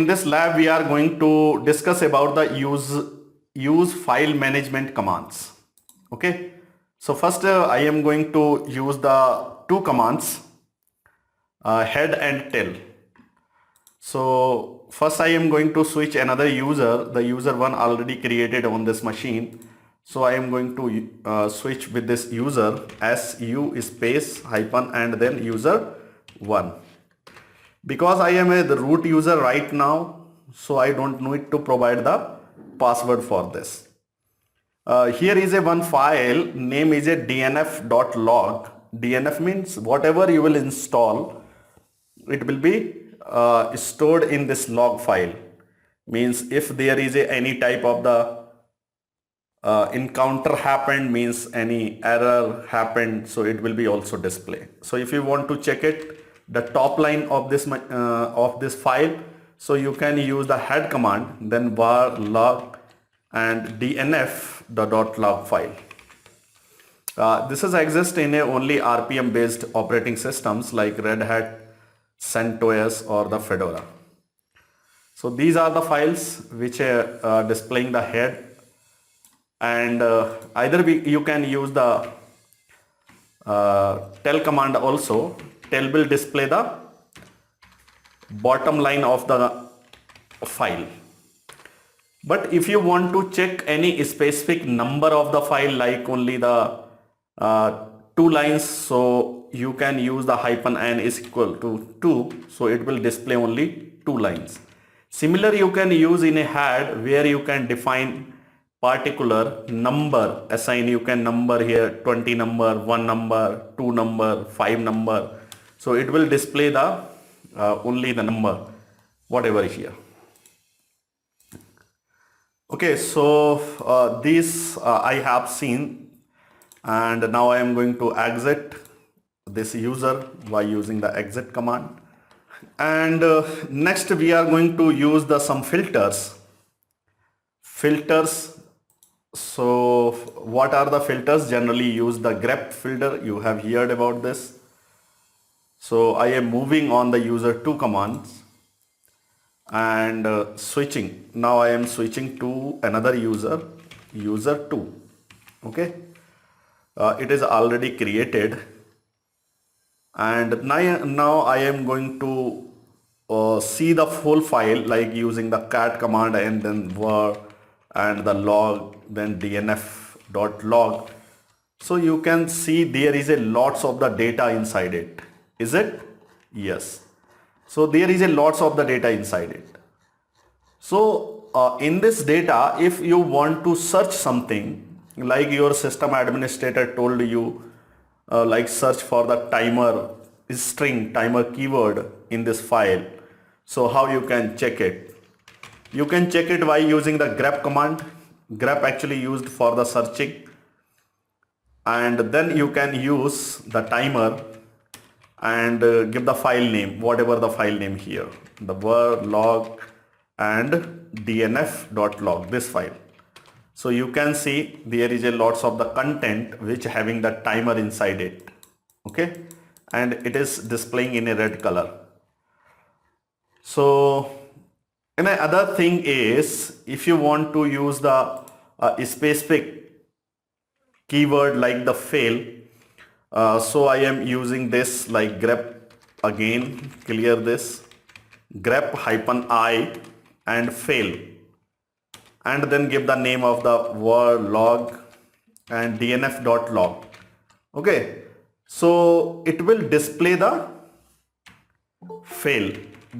this lab we are going to discuss about the use file management commands. Okay, so first I am going to use the two commands, head and tail. So first I am going to switch another user, the user one already created on this machine. So I am going to switch with this user su space hyphen and then user one. Because I am the root user right now, so I don't need to provide the password for this. Here is a one file, name is a dnf.log. DNF means whatever you will install, it will be stored in this log file. Means if there is any type of the encounter happened, means any error happened, so it will be also display. So if you want to check it, the top line of this file, so you can use the head command, then var log and dnf the .log file. This is exist in only RPM based operating systems like Red Hat, CentOS or the Fedora. So these are the files which are displaying the head, and either you can use the tail command also. Tail will display the bottom line of the file. But if you want to check any specific number of the file, like only the 2 lines, so you can use the -n is equal to 2, so it will display only 2 lines. Similar you can use in a head where you can define particular number, assign, you can number here 20 number, 1 number, 2 number, 5 number. So it will display the only the number, whatever is here. Okay, so this I have seen, and now I am going to exit this user by using the exit command. And next we are going to use some filters. So what are the filters? Generally use the grep filter. You have heard about this. So I am moving on the user 2 commands and switching. Now I am switching to another user 2. Okay, it is already created, and now I am going to see the full file, like using the cat command and then var and the log, then dnf.log. So you can see there is a lots of the data inside it. Is it? Yes. So there is a lots of the data inside it. So in this data, if you want to search something, like your system administrator told you, like search for the timer string, timer keyword in this file. So how you can check it? You can check it by using the grep command. Grep actually used for the searching, and then you can use the timer and give the file name, whatever the file name here, the var log and dnf.log, this file. So you can see there is a lots of the content which having the timer inside it. Okay, and it is displaying in a red color. So another thing is, if you want to use the specific keyword like the fail, so I am using this like grep, again clear this, grep -i and fail, and then give the name of the var log and dnf.log. Okay, so it will display the fail,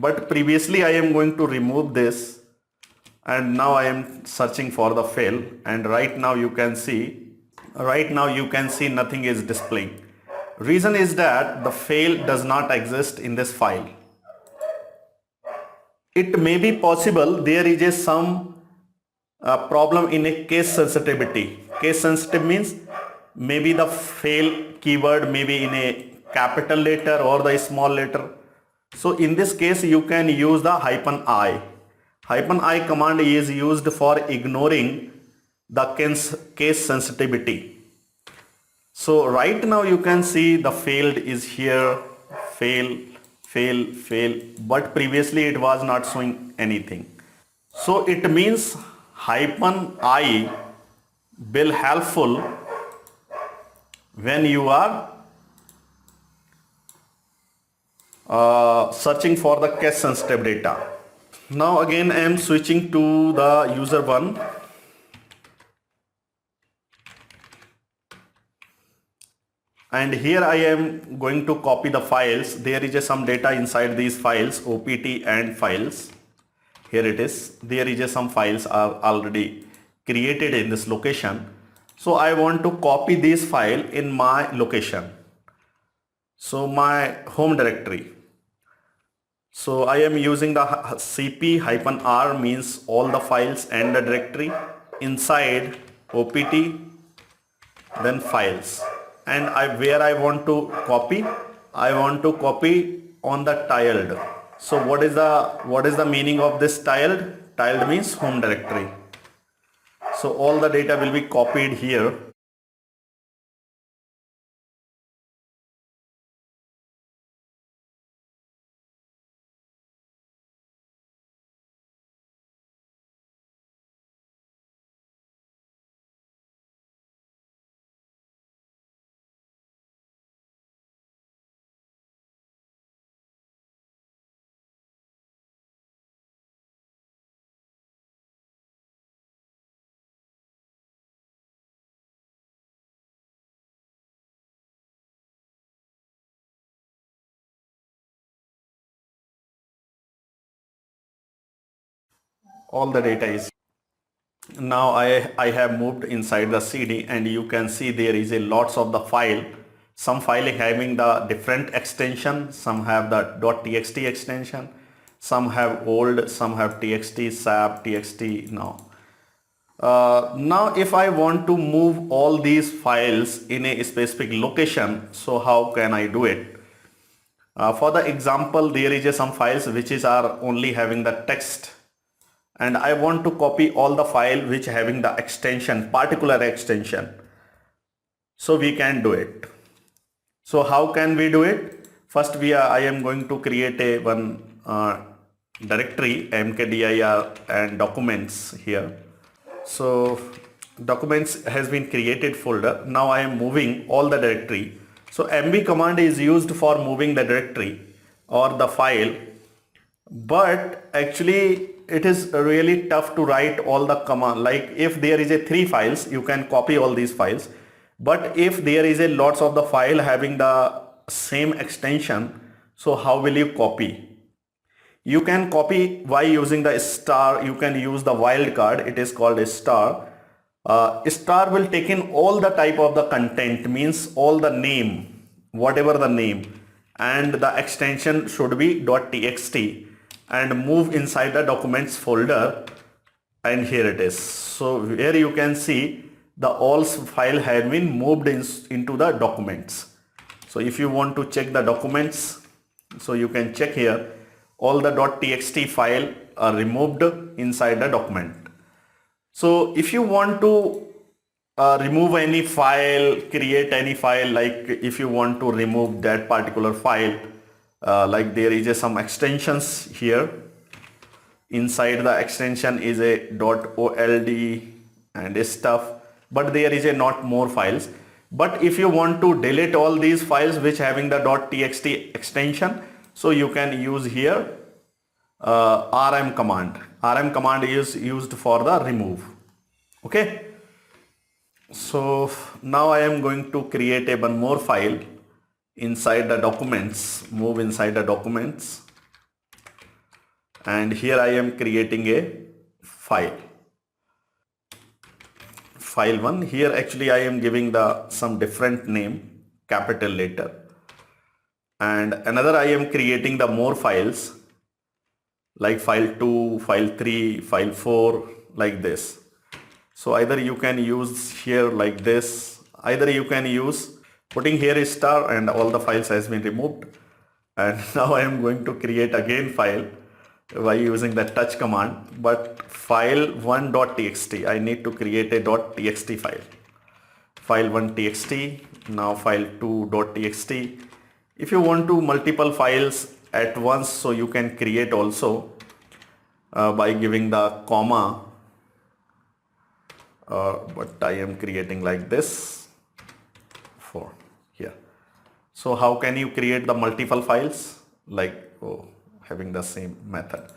but previously I am going to remove this, and now I am searching for the fail, and right now you can see nothing is displaying. Reason is that the fail does not exist in this file. It may be possible there is some problem in a case sensitivity. Case sensitive means maybe the fail keyword may be in a capital letter or the small letter. So in this case you can use the -i. -i command is used for ignoring the case sensitivity. So right now you can see the failed is here, fail, fail, but previously it was not showing anything. So it means -I will helpful when you are searching for the cache sensitive data. Now again I am switching to the user one, and here I am going to copy the files. There is some data inside these files, opt and files. Here it is. There is some files are already created in this location. So I want to copy this file in my location. So my home directory. So I am using the cp-r means all the files and the directory inside opt, then files. And where I want to copy, I want to copy on the tiled. So what is the meaning of this tiled? Tiled means home directory. So all the data will be copied here. All the data is. Now I have moved inside the CD, and you can see there is a lots of the file. Some file having the different extension, some have the .txt extension, some have old, some have txt, sap, txt. Now if I want to move all these files in a specific location, so how can I do it? For the example, there is some files which are only having the text, and I want to copy all the file which having the extension, particular extension. So we can do it. So how can we do it? First I am going to create a one directory, mkdir and documents here. So documents has been created folder. Now I am moving all the directory. So mv command is used for moving the directory or the file, but actually it is really tough to write all the command. Like if there is a 3 files, you can copy all these files, but if there is a lots of the file having the same extension, so how will you copy? You can copy by using the star. You can use the wildcard, it is called a star. Star will take in all the type of the content, means all the name, whatever the name, and the extension should be .txt, and move inside the documents folder, and here it is. So here you can see the all file have been moved into the documents. So if you want to check the documents, so you can check here, all the .txt file are removed inside the document. So if you want to remove any file, create any file, like if you want to remove that particular file, like there is some extensions here. Inside the extension is a .old and stuff, but there is a not more files. But if you want to delete all these files which having the .txt extension, so you can use here rm command. Rm command is used for the remove. Okay. So now I am going to create a one more file inside the documents, move inside the documents, and here I am creating a file, file 1. Here actually I am giving the some different name, capital letter, and another I am creating the more files like file 2, file 3, file 4, like this. So either you can use here like this, either you can use putting here a star and all the files has been removed. And now I am going to create again file by using the touch command, but file 1.txt. I need to create a .txt file. File 1.txt, now file 2.txt. If you want to multiple files at once, so you can create also by giving the comma, but I am creating like this for here. So how can you create the multiple files? Like having the same method.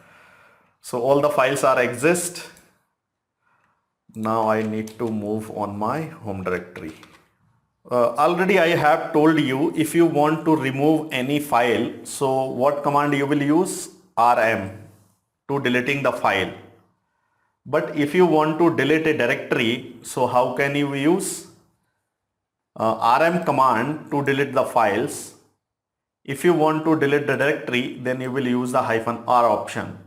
So all the files are exist. Now I need to move on my home directory. Already I have told you, if you want to remove any file, so what command you will use? rm to deleting the file. But if you want to delete a directory, so how can you use rm command to delete the files? If you want to delete the directory, then you will use the -r option,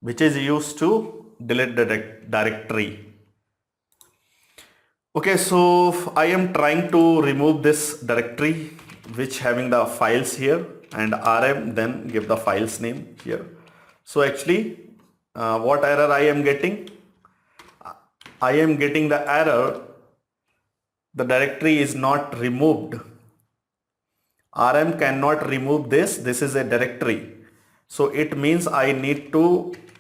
which is used to delete the directory. Okay, so I am trying to remove this directory which having the files here, and rm then give the files name here. So actually what error I am getting? I am getting the error, the directory is not removed. rm cannot remove this is a directory. So it means I need to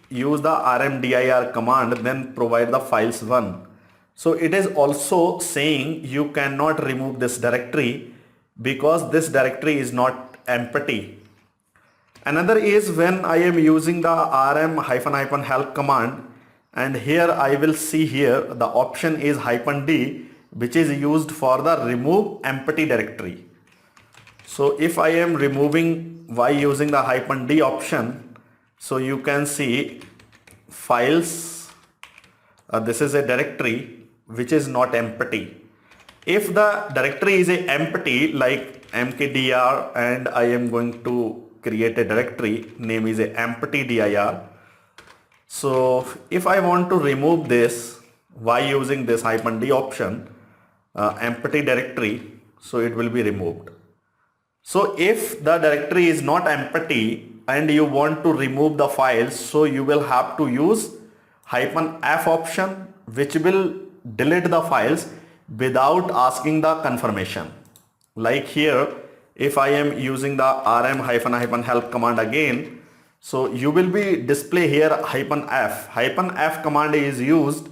use the rmdir command, then provide the files one. So it is also saying you cannot remove this directory because this directory is not empty. Another is when I am using the rm-help command, and here I will see here the option is -d, which is used for the remove empty directory. So if I am removing by using the -d option, so you can see files, this is a directory which is not empty. If the directory is a empty like mkdir, and I am going to create a directory name is a empty dir. So if I want to remove this by using this -d option, empty directory, so it will be removed. So if the directory is not empty and you want to remove the files, so you will have to use -f option, which will delete the files without asking the confirmation. Like here, if I am using the rm-help command again, so you will be display here -f. -f command is used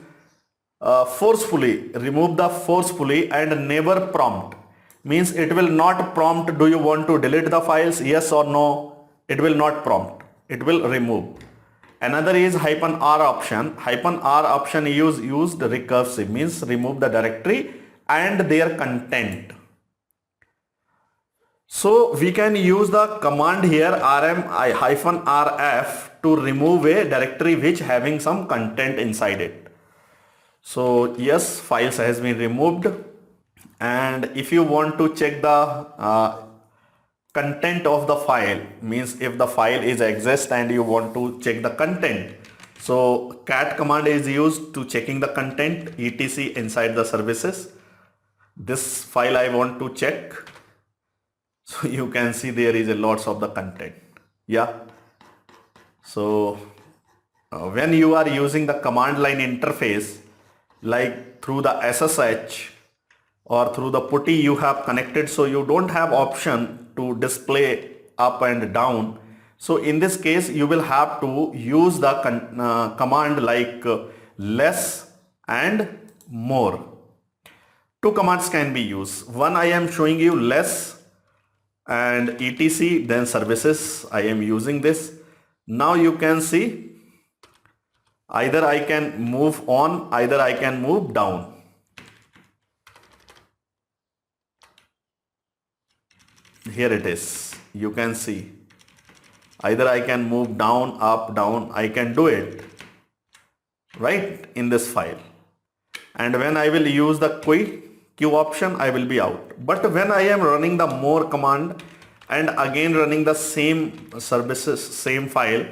forcefully, remove the forcefully and never prompt. Means it will not prompt, do you want to delete the files, yes or no? It will not prompt, it will remove. Another is -r option. -r option is used recursive, means remove the directory and their content. So we can use the command here rm-rf to remove a directory which having some content inside it. So yes, files has been removed. And if you want to check the content of the file, means if the file is exist and you want to check the content, so cat command is used to checking the content, etc inside the services. This file I want to check, so you can see there is a lots of the content. Yeah, so when you are using the command line interface, like through the SSH or through the putty you have connected, so you don't have option to display up and down. So in this case you will have to use the command like less and more. Two commands can be used. One I am showing you less and etc, then services I am using this. Now you can see either I can move on, either I can move down. Here it is, you can see either I can move down, up, down, I can do it right in this file. And when I will use the Q option, I will be out. But when I am running the more command and again running the same services, same file,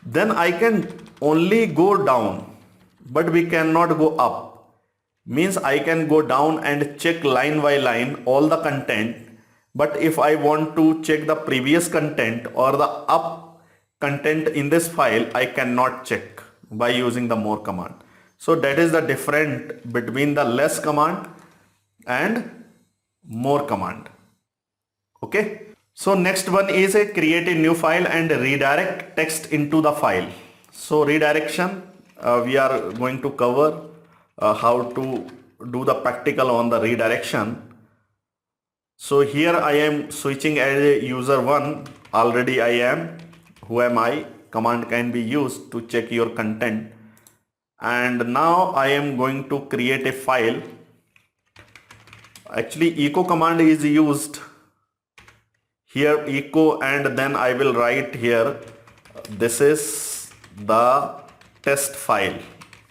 then I can only go down, but we cannot go up. Means I can go down and check line by line all the content. But if I want to check the previous content or the up content in this file, I cannot check by using the more command. So that is the difference between the less command and more command. Okay. So next one is a create a new file and redirect text into the file. So redirection, we are going to cover how to do the practical on the redirection. So here I am switching as a user 1. Already I am. Who am I? Command can be used to check your content. And now I am going to create a file. Actually echo command is used here, echo, and then I will write here this is the test file.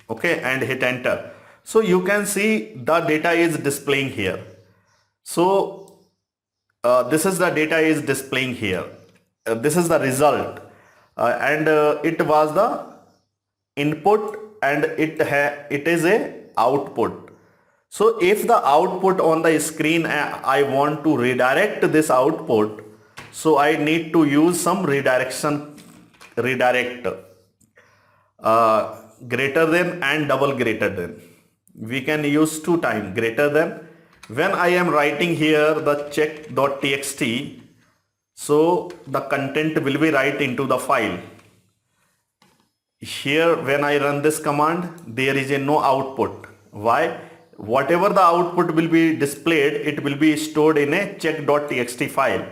Okay, and hit enter. So you can see the data is displaying here. So this is the data is displaying here. This is the result, and it was the input, and it is a output. So if the output on the screen, I want to redirect this output, so I need to use some redirect greater than and double greater than. We can use 2 times greater than. When I am writing here the check.txt, so the content will be right into the file. Here when I run this command, there is a no output. Why? Whatever the output will be displayed, it will be stored in a check.txt file.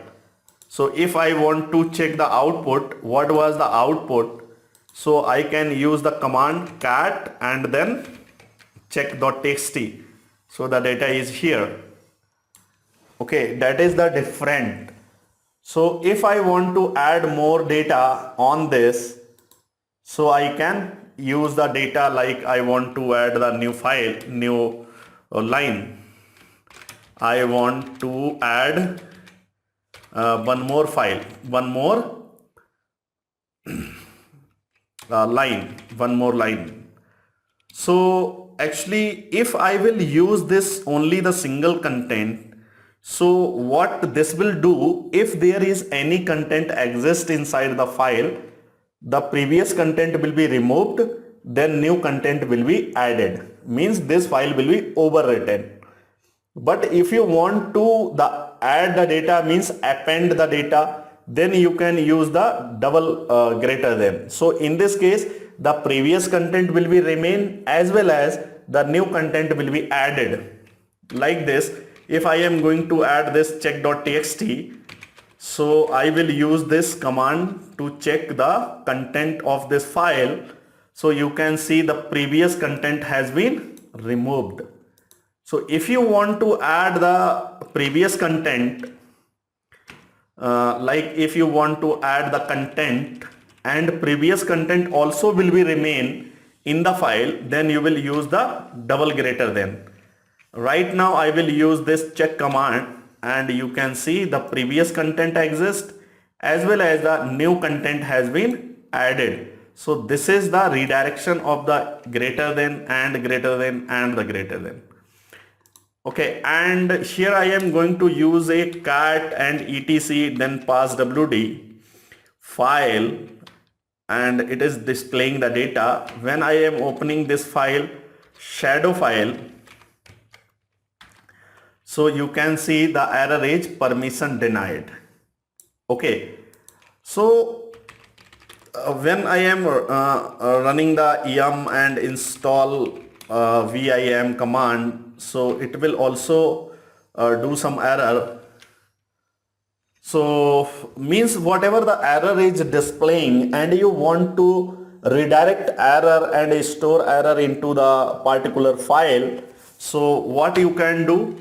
So if I want to check the output, what was the output, so I can use the command cat and then check.txt. So the data is here. Okay, that is the different. So if I want to add more data on this, so I can use the data, like I want to add the new file, new line. I want to add one more file, one more line. So actually if I will use this only the single content, so what this will do, if there is any content exist inside the file, the previous content will be removed, then new content will be added. Means this file will be overwritten. But if you want to add the data, means append the data, then you can use the double greater than. So in this case, the previous content will be remain as well as the new content will be added. Like this, if I am going to add this check.txt, so I will use this command to check the content of this file. So you can see the previous content has been removed. So if you want to add the previous content, like if you want to add the content and previous content also will be remain in the file, then you will use the double greater than. Right now I will use this check command, and you can see the previous content exists as well as the new content has been added. So this is the redirection of the greater than and greater than and the greater than. Okay, and here I am going to use a cat and etc, then pass wd file, and it is displaying the data. When I am opening this file, shadow file, so you can see the error is permission denied. Okay, so when I am running the yum and install vim command, so it will also do some error. So means whatever the error is displaying and you want to redirect error and store error into the particular file, so what you can do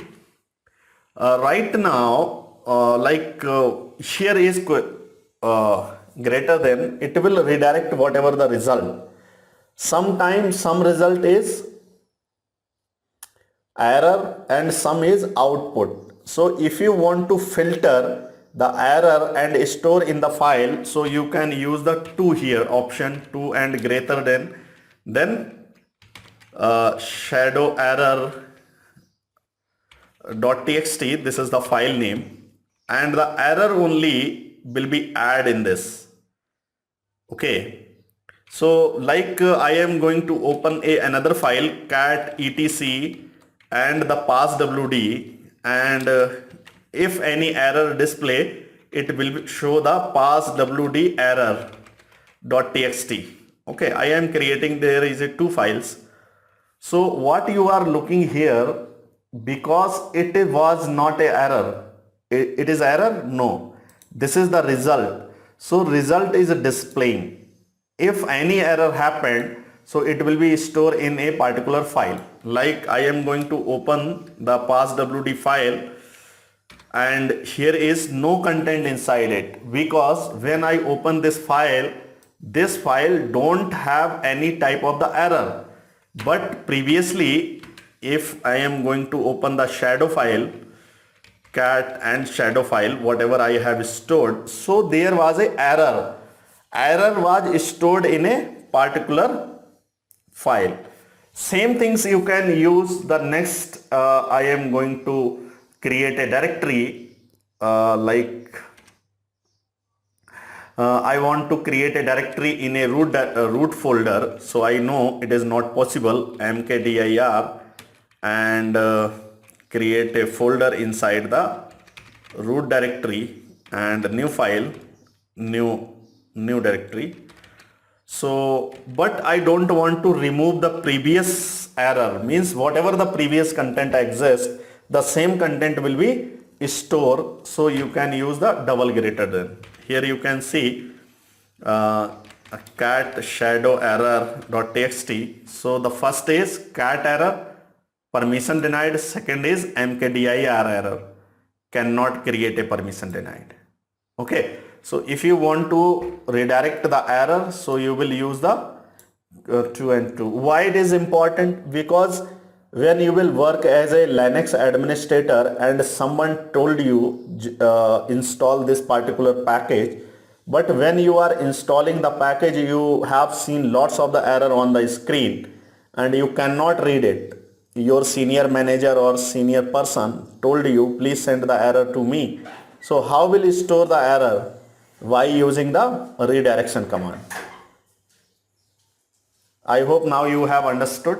right now, here is greater than, it will redirect whatever the result. Sometimes some result is error and some is output. So if you want to filter the error and store in the file, so you can use the 2 here, option 2 and greater than, then shadow error .txt, this is the file name, and the error only will be add in this. Okay, so like I am going to open another file, cat etc and the pass wd, and if any error display, it will show the passwd error.txt. Okay, I am creating, there is a 2 files. So what you are looking here, because it was not a error, it is error? No, this is the result. So result is displaying. If any error happened, so it will be stored in a particular file. Like I am going to open the passwd file, and here is no content inside it, because when I open this file don't have any type of the error. But previously, if I am going to open the shadow file, cat and shadow file, whatever I have stored, so there was a error was stored in a particular file. Same things you can use. The next I am going to create a directory, I want to create a directory in a root folder. So I know it is not possible. mkdir and create a folder inside the root directory and new file, new directory. So, but I don't want to remove the previous error, means whatever the previous content exists, the same content will be stored. So you can use the double greater than. Here you can see cat shadow error.txt. So the first is cat error, permission denied. Second is mkdir error, cannot create a permission denied. Okay, so if you want to redirect the error, so you will use the 2 and 2. Why it is important? Because when you will work as a Linux administrator and someone told you install this particular package, but when you are installing the package, you have seen lots of the error on the screen and you cannot read it. Your senior manager or senior person told you, please send the error to me. So how will you store the error? By using the redirection command. I hope now you have understood.